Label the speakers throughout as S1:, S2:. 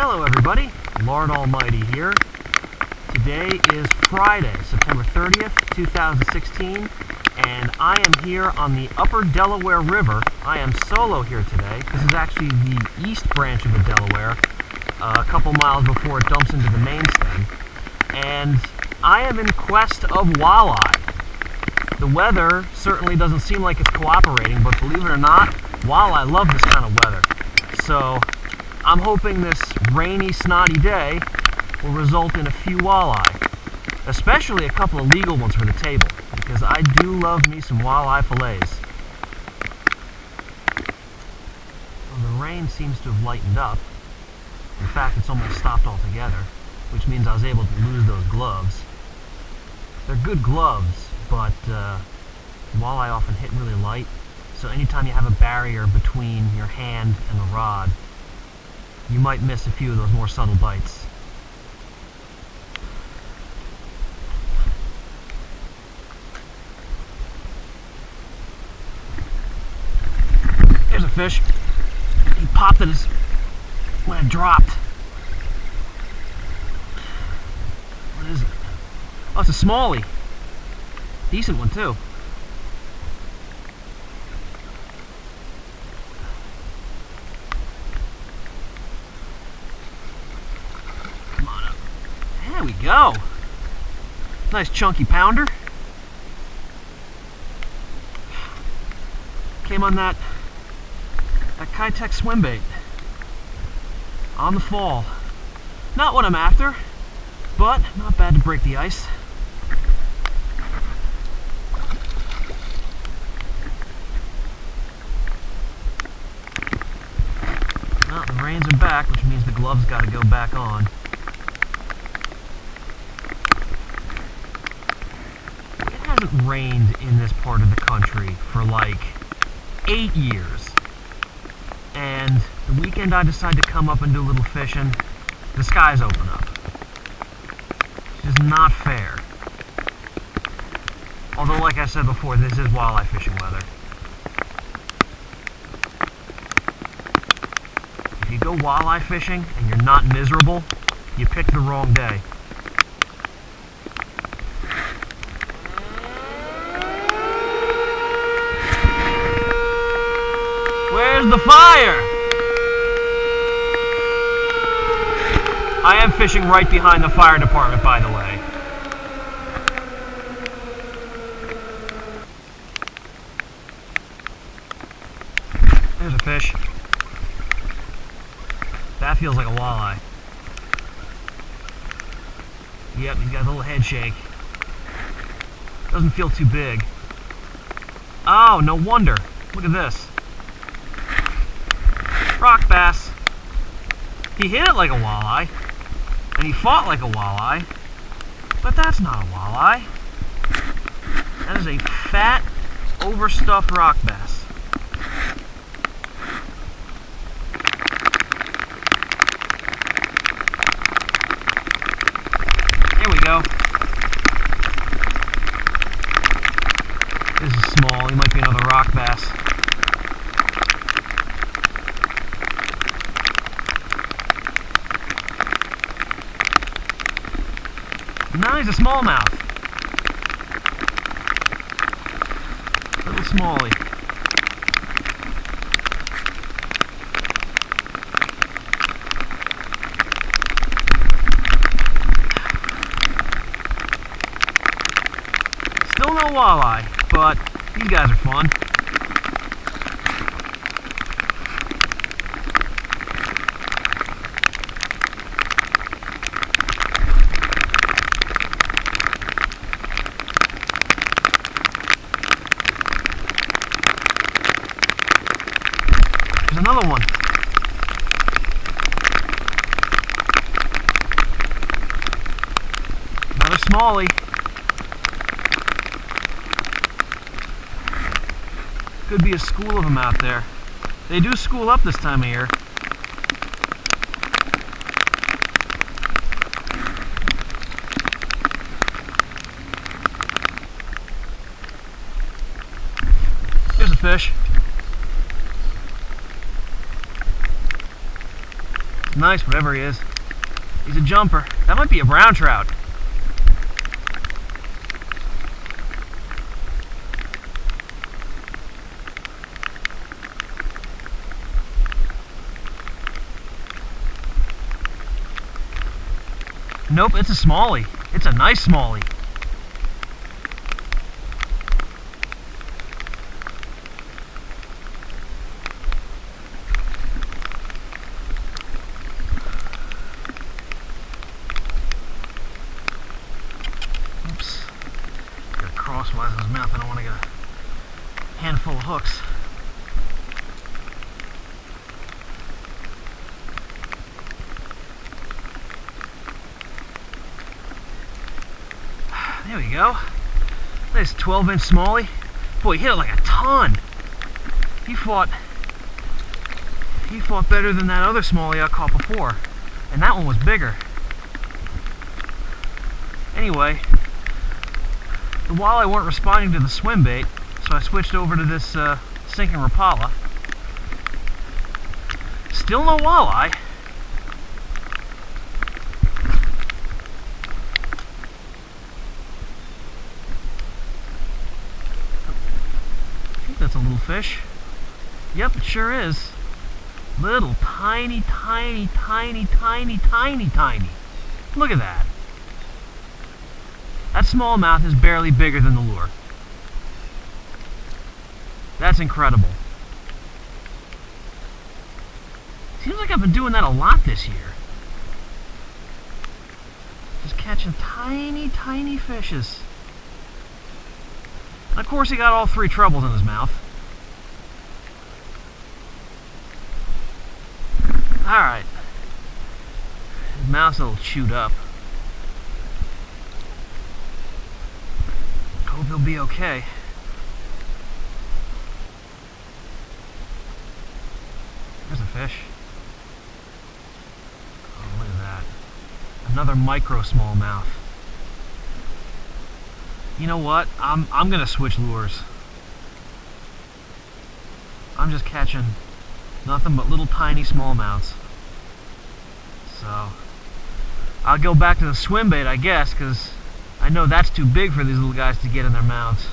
S1: Hello everybody, Lord Almighty here. Today is Friday, September 30th, 2016, and I am here on the upper Delaware River. I am solo here today. This is actually the east branch of the Delaware, a couple miles before it dumps into the main stem, and I am in quest of walleye. The weather certainly doesn't seem like it's cooperating, but believe it or not, walleye love this kind of weather. So I'm hoping this rainy, snotty day will result in a few walleye, especially a couple of legal ones for the table, because I do love me some walleye fillets. Well, the rain seems to have lightened up. In fact, it's almost stopped altogether, which means I was able to lose those gloves. They're good gloves, but walleye often hit really light, so anytime you have a barrier between your hand and the rod, you might miss a few of those more subtle bites. There's a fish. He popped it when it dropped. What is it? Oh, it's a smallie. Decent one too. Come on up. There we go. Nice chunky pounder. Came on that Kitech swim bait on the fall. Not what I'm after, but not bad to break the ice. Well, the rains are back, which means the gloves got to go back on. It hasn't rained in this part of the country for like 8 years. And the weekend I decide to come up and do a little fishing, the skies open up. It's not fair. Although, like I said before, this is walleye fishing weather. If you go walleye fishing and you're not miserable, you picked the wrong day. Where's the fire? I am fishing right behind the fire department, by the way. There's a fish. That feels like a walleye. Yep, he's got a little head shake. Doesn't feel too big. Oh, no wonder. Look at this. Rock bass. He hit it like a walleye, and he fought like a walleye, but that's not a walleye. That is a fat, overstuffed rock bass. There we go. This is small. He might be another rock bass. No, he's a smallmouth. Little smallie. Still no walleye, but these guys are fun. There's another one. Another smallie. Could be a school of them out there. They do school up this time of year. Here's a fish. Nice, whatever he is. He's a jumper. That might be a brown trout. Nope, it's a smallie. It's a nice smallie. Oops. Got a crosswise in his mouth. I don't want to get a handful of hooks. There we go. Nice 12-inch smallie. Boy, he hit it like a ton. He fought better than that other smallie I caught before. And that one was bigger. Anyway, the walleye weren't responding to the swim bait, so I switched over to this sinking Rapala. Still no walleye. That's a little fish. Yep, it sure is. Little tiny, tiny, tiny, tiny, tiny, tiny. Look at that. That smallmouth is barely bigger than the lure. That's incredible. Seems like I've been doing that a lot this year. Just catching tiny, tiny fishes. And of course, he got all three trebles in his mouth. Alright. His mouth's a little chewed up. Hope he'll be okay. There's a fish. Oh, look at that. Another micro smallmouth. You know what? I'm gonna switch lures. I'm just catching nothing but little tiny smallmouths. So I'll go back to the swim bait, I guess, because I know that's too big for these little guys to get in their mouths.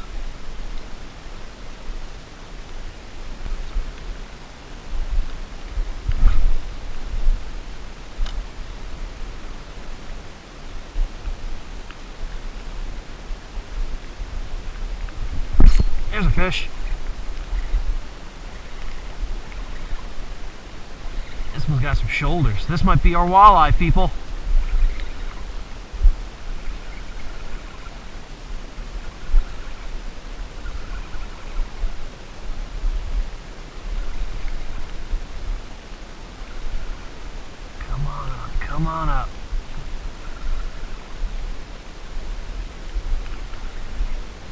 S1: There's a fish. This one's got some shoulders. This might be our walleye, people. Come on up, come on up.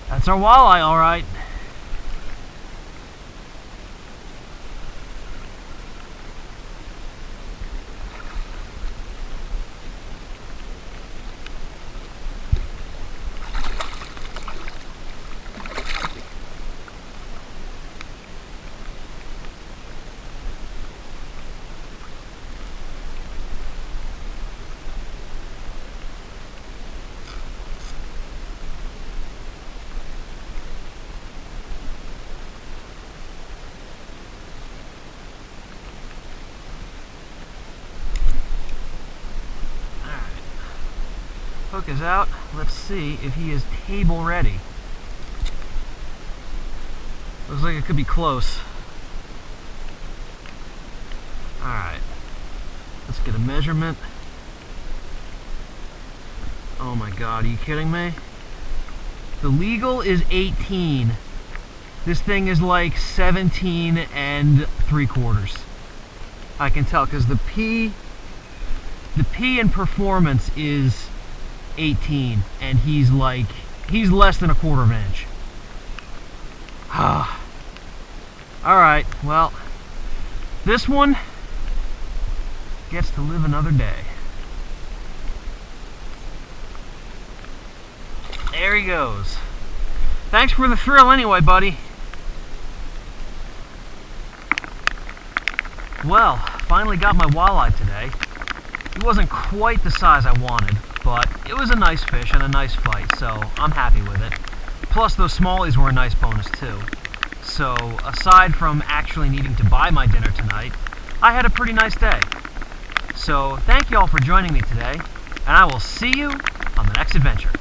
S1: That's our walleye, all right. Hook is out. Let's see if he is table ready. Looks like it could be close. Alright. Let's get a measurement. Oh my god, are you kidding me? The legal is 18. This thing is like 17 3/4. I can tell because the P in performance is 18 and he's less than 1/4 inch. Alright, well, this one gets to live another day. There he goes. Thanks for the thrill anyway, buddy. Well, finally got my walleye today. He wasn't quite the size I wanted, but it was a nice fish and a nice fight, so I'm happy with it. Plus, those smallies were a nice bonus too. So, aside from actually needing to buy my dinner tonight, I had a pretty nice day. So, thank you all for joining me today, and I will see you on the next adventure.